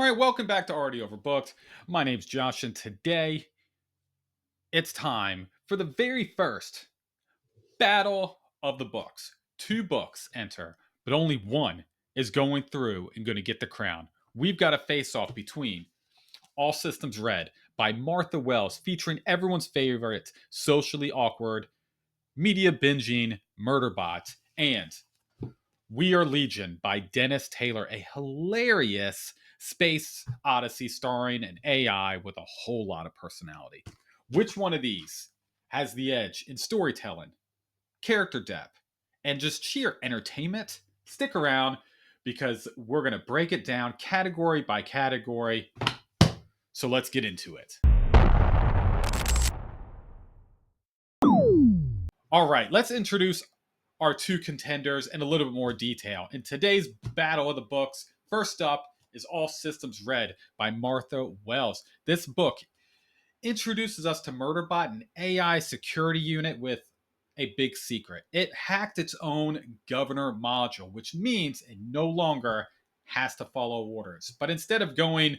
All right, welcome back to Already Overbooked. My name's Josh, and today it's time for the very first battle of the books. Two books enter, but only one is going through and going to get the crown. We've got a face off between All Systems Red by Martha Wells, featuring everyone's favorite socially awkward, media binging murder bot, and We Are Legion by Dennis Taylor, a hilarious space odyssey starring an AI with a whole lot of personality. Which one of these has the edge in storytelling, character depth, and just sheer entertainment? Stick around because we're going to break it down category by category. So let's get into it. All right, let's introduce our two contenders in a little bit more detail. In today's battle of the books, first up is All Systems Red by Martha Wells. This book introduces us to Murderbot, an AI security unit with a big secret. It hacked its own governor module, which means it no longer has to follow orders. But instead of going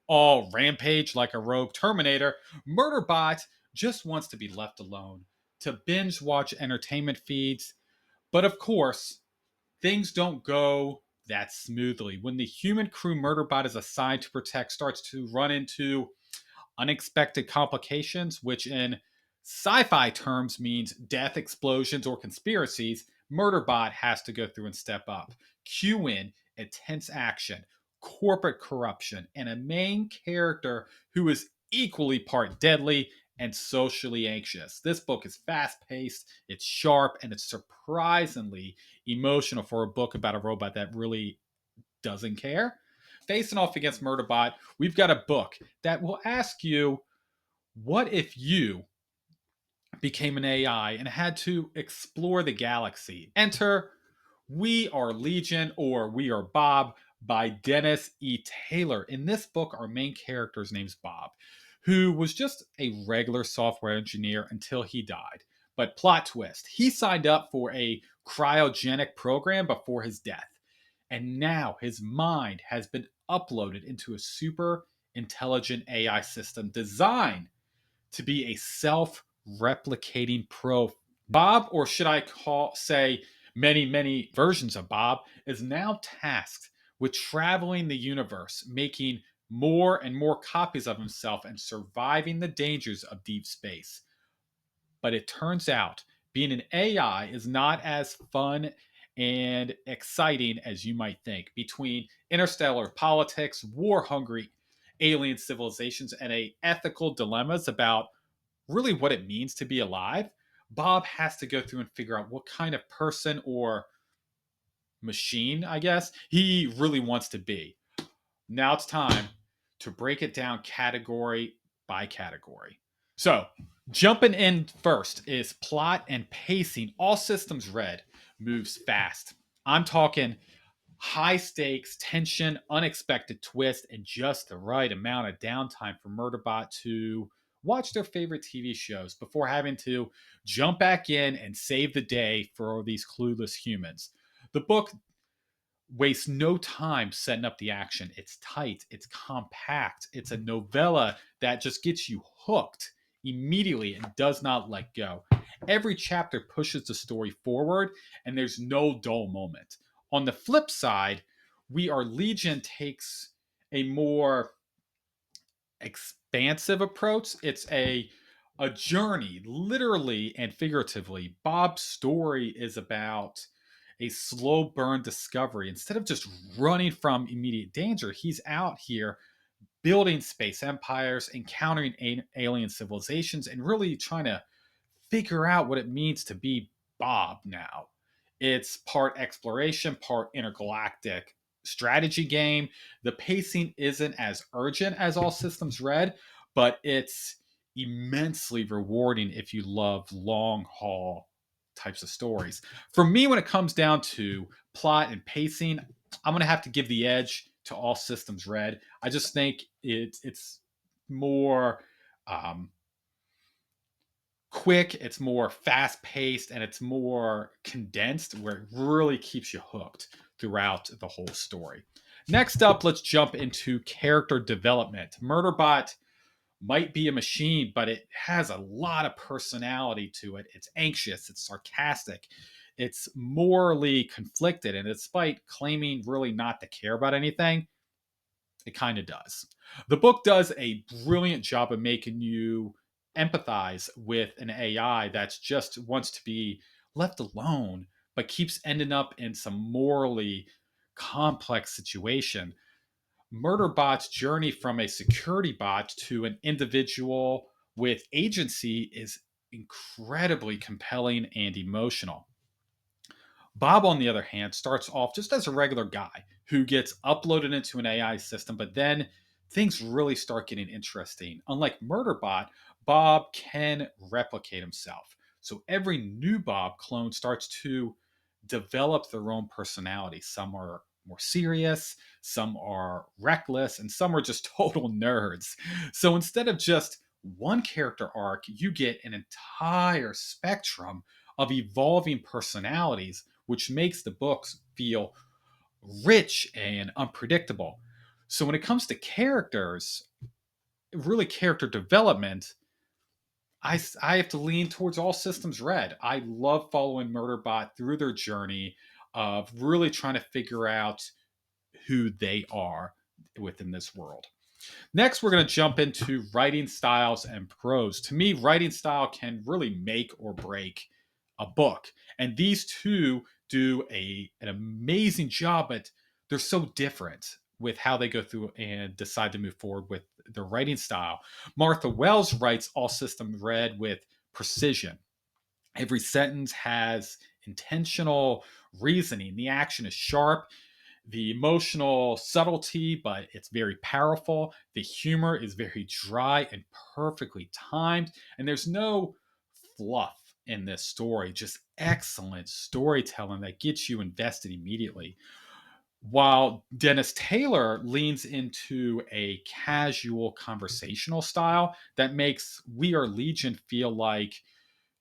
all rampage like a rogue Terminator, Murderbot just wants to be left alone to binge watch entertainment feeds. But of course, things don't go that smoothly. When the human crew Murderbot is assigned to protect starts to run into unexpected complications, which in sci fi terms means death, explosions, or conspiracies, Murderbot has to go through and step up. Cue in intense action, corporate corruption, and a main character who is equally part deadly and socially anxious. This book is fast paced, it's sharp, and it's surprisingly emotional for a book about a robot that really doesn't care. Facing off against Murderbot, we've got a book that will ask you, what if you became an AI and had to explore the galaxy? Enter We Are Legion, or We Are Bob by Dennis E. Taylor. In this book, our main character's name's Bob, who was just a regular software engineer until he died. But plot twist, he signed up for a cryogenic program before his death. And now his mind has been uploaded into a super intelligent AI system designed to be a self-replicating pro. Bob, or should I say many versions of Bob, is now tasked with traveling the universe, making more and more copies of himself and surviving the dangers of deep space. But it turns out being an AI is not as fun and exciting as you might think. Between interstellar politics, war hungry alien civilizations, and ethical dilemmas about really what it means to be alive, Bob has to go through and figure out what kind of person or machine, I guess, he really wants to be. Now it's time to break it down category by category. So, jumping in first is plot and pacing. All Systems Red moves fast. I'm talking high stakes, tension, unexpected twist, and just the right amount of downtime for Murderbot to watch their favorite TV shows before having to jump back in and save the day for these clueless humans. The book wastes no time setting up the action. It's tight, it's compact, it's a novella that just gets you hooked immediately and does not let go. Every chapter pushes the story forward, and there's no dull moment. On the flip side, We Are Legion takes a more expansive approach. It's a journey, literally and figuratively. Bob's story is about a slow burn discovery. Instead of just running from immediate danger, he's out here building space empires, encountering alien civilizations, and really trying to figure out what it means to be Bob now. It's part exploration, part intergalactic strategy game. The pacing isn't as urgent as All Systems Red, but it's immensely rewarding if you love long haul types of stories. For me, when it comes down to plot and pacing, I'm going to have to give the edge to All Systems Red. I just think it's more um, quick, it's more fast paced, and it's more condensed where it really keeps you hooked throughout the whole story. Next up, let's jump into character development. Murderbot might be a machine, but it has a lot of personality to it. It's anxious, it's sarcastic, it's morally conflicted, and despite claiming really not to care about anything, it kind of does. The book does a brilliant job of making you empathize with an AI that's just wants to be left alone, but keeps ending up in some morally complex situation. Murderbot's journey from a security bot to an individual with agency is incredibly compelling and emotional. Bob, on the other hand, starts off just as a regular guy who gets uploaded into an AI system, but then things really start getting interesting. Unlike Murderbot, Bob can replicate himself. So every new Bob clone starts to develop their own personality. Some are more serious, some are reckless, and some are just total nerds. So instead of just one character arc, you get an entire spectrum of evolving personalities, which makes the books feel rich and unpredictable. So when it comes to characters, really character development, I have to lean towards All Systems Red. I love following Murderbot through their journey of really trying to figure out who they are within this world. Next, we're going to jump into writing styles and prose. To me, writing style can really make or break a book. And these two do an amazing job, but they're so different with how they go through and decide to move forward with their writing style. Martha Wells writes All System Red with precision. Every sentence has intentional reasoning. The action is sharp, the emotional subtlety, but it's very powerful. The humor is very dry and perfectly timed. And there's no fluff in this story, just excellent storytelling that gets you invested immediately. While Dennis Taylor leans into a casual conversational style that makes We Are Legion feel like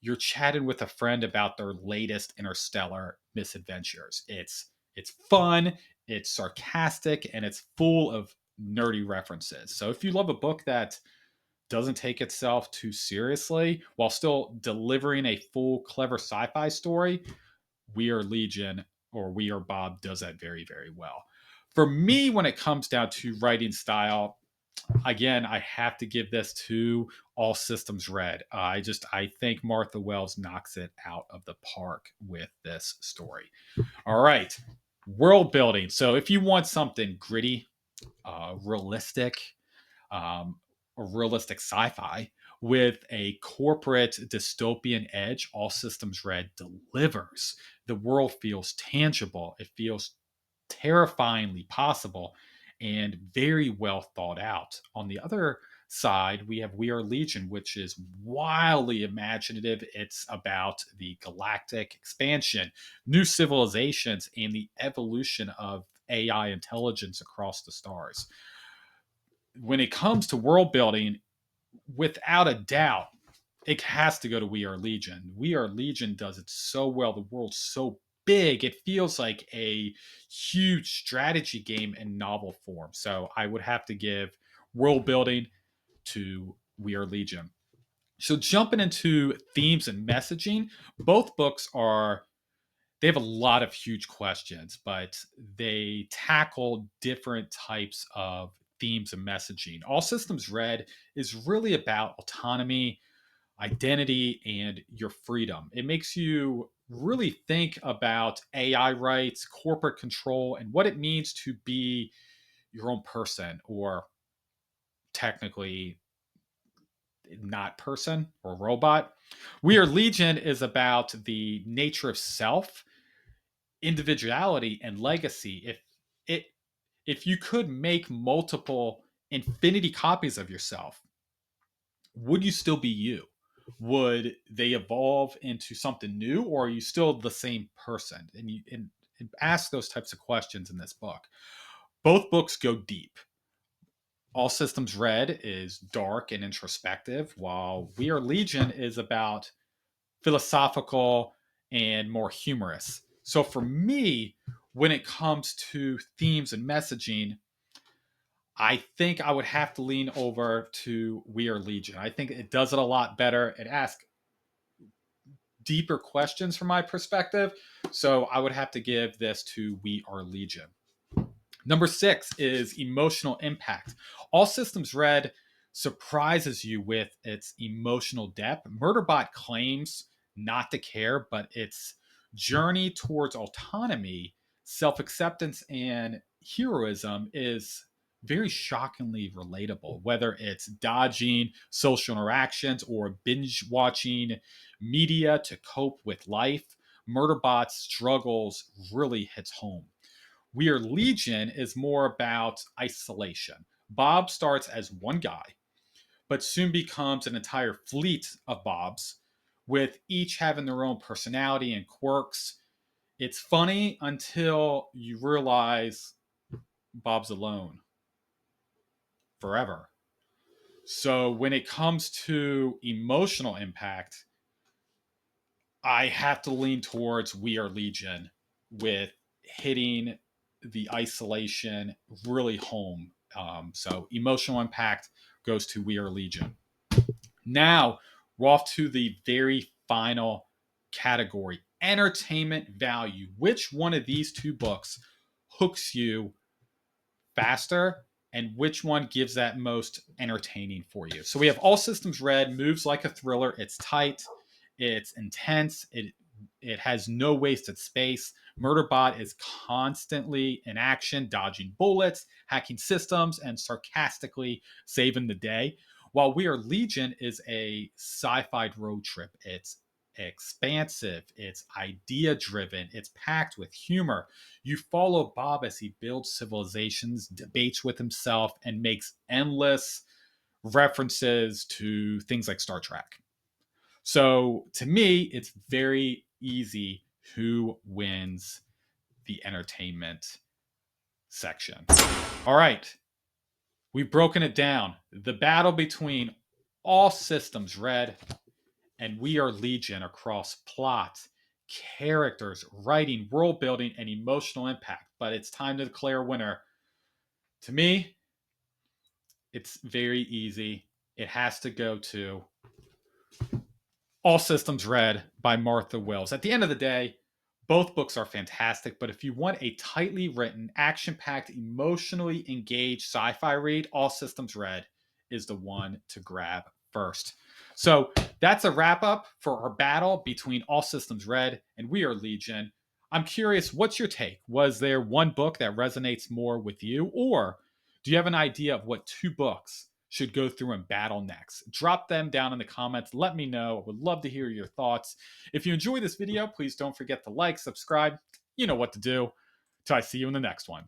you're chatting with a friend about their latest interstellar misadventures. It's fun, it's sarcastic, and it's full of nerdy references. So if you love a book that doesn't take itself too seriously while still delivering a full clever sci-fi story, We Are Legion or We Are Bob does that very, very well. For me, when it comes down to writing style, again, I have to give this to All Systems Red. I think Martha Wells knocks it out of the park with this story. All right, world building. So if you want something gritty, realistic, or realistic sci-fi with a corporate dystopian edge, All Systems Red delivers. The world feels tangible. It feels terrifyingly possible and very well thought out. On the other side, we have We Are Legion, which is wildly imaginative. It's about the galactic expansion, new civilizations, and the evolution of AI intelligence across the stars. When it comes to world building, without a doubt, it has to go to We Are Legion. We Are Legion does it so well. The world's so big, it feels like a huge strategy game in novel form. So I would have to give world building to We Are Legion. So jumping into themes and messaging, both books are they have a lot of huge questions, but they tackle different types of themes and messaging. All Systems Red is really about autonomy, identity, and your freedom. It makes you really think about AI rights, corporate control, and what it means to be your own person, or technically not person or robot. We Are Legion is about the nature of self, individuality, and legacy. It if you could make multiple infinity copies of yourself, would you still be you? Would they evolve into something new, or are you still the same person? And ask those types of questions in this book. Both books go deep. All Systems Red is dark and introspective, while We Are Legion is about philosophical and more humorous. So for me, when it comes to themes and messaging, I think I would have to lean over to We Are Legion. I think it does it a lot better. It asks deeper questions from my perspective. So I would have to give this to We Are Legion. Number 6 is emotional impact. All Systems Red surprises you with its emotional depth. Murderbot claims not to care, but its journey towards autonomy, self acceptance, and heroism is very shockingly relatable, whether it's dodging social interactions or binge watching media to cope with life. Murderbot's struggles really hits home. We Are Legion is more about isolation. Bob starts as one guy, but soon becomes an entire fleet of Bobs, with each having their own personality and quirks. It's funny until you realize Bob's alone forever. So when it comes to emotional impact, I have to lean towards We Are Legion with hitting the isolation really home. So emotional impact goes to We Are Legion. Now we're off to the very final category, entertainment value. Which one of these two books hooks you faster, and which one gives that most entertaining for you? So we have All Systems Red, moves like a thriller. It's tight, it's intense, it has no wasted space. Murderbot is constantly in action, dodging bullets, hacking systems, and sarcastically saving the day. While We Are Legion is a sci-fi road trip. It's expansive, it's idea driven, it's packed with humor. You follow Bob as he builds civilizations, debates with himself, and makes endless references to things like Star Trek. So to me, it's very easy who wins the entertainment section. All right, we've broken it down. The battle between All Systems Red and We Are Legion across plot, characters, writing, world building, and emotional impact. But it's time to declare a winner. To me, it's very easy. It has to go to All Systems Red by Martha Wells. At the end of the day, both books are fantastic, but if you want a tightly written, action packed, emotionally engaged sci fi read, All Systems Red is the one to grab first. So that's a wrap up for our battle between All Systems Red and We Are Legion. I'm curious, what's your take? Was there one book that resonates more with you, or do you have an idea of what two books should go through and battle next? Drop them down in the comments. Let me know. I would love to hear your thoughts. If you enjoyed this video, please don't forget to like, subscribe. You know what to do. Till I see you in the next one.